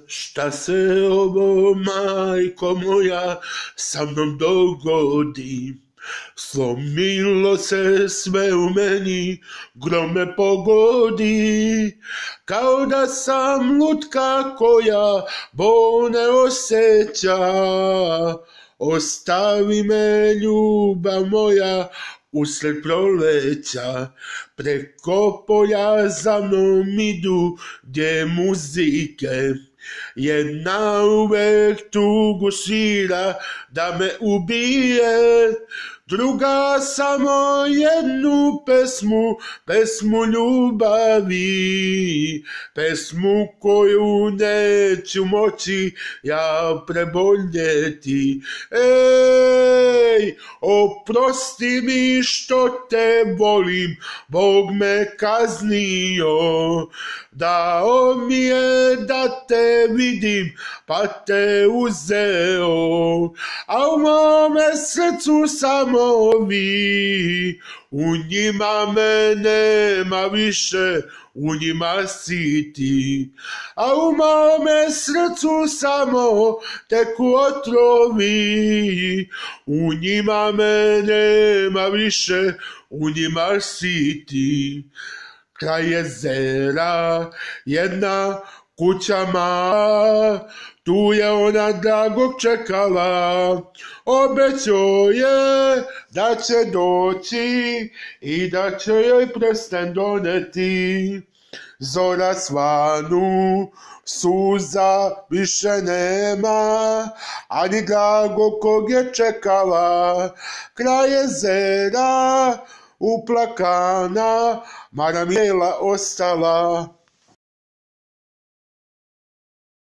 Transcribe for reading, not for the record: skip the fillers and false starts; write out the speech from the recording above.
Šta se ovo, majko moja, sa mnom dogodi? Slomilo se sve u meni, grom me pogodi, kao da sam lutka koja bol ne osjeća. Ostavi me, ljubav moja, usred proleća, preko polja za mnom idu gdje muzike. Jedna uvek tugu svira da me ubije, druga samo jednu pesmu ljubavi, pesmu koju neću moći ja preboljeti. Ej, oprosti mi što te volim, Bog me kaznio, dao mi je da te vidim, pa te uzeo, a u mome srcu samo vi, u njima me nema više, u njima si ti, a u mome srcu samo teku otrovi, u njima me nema više, u njima si ti. Kraj jezera jedna kuća mala, tu je ona dragog čekala, obećao je da će doći i da će joj prsten doneti. Zora svanu, suza više nema, ani dragog kog je čekala. Kraj jezera uplakana, Mara mijela ostala.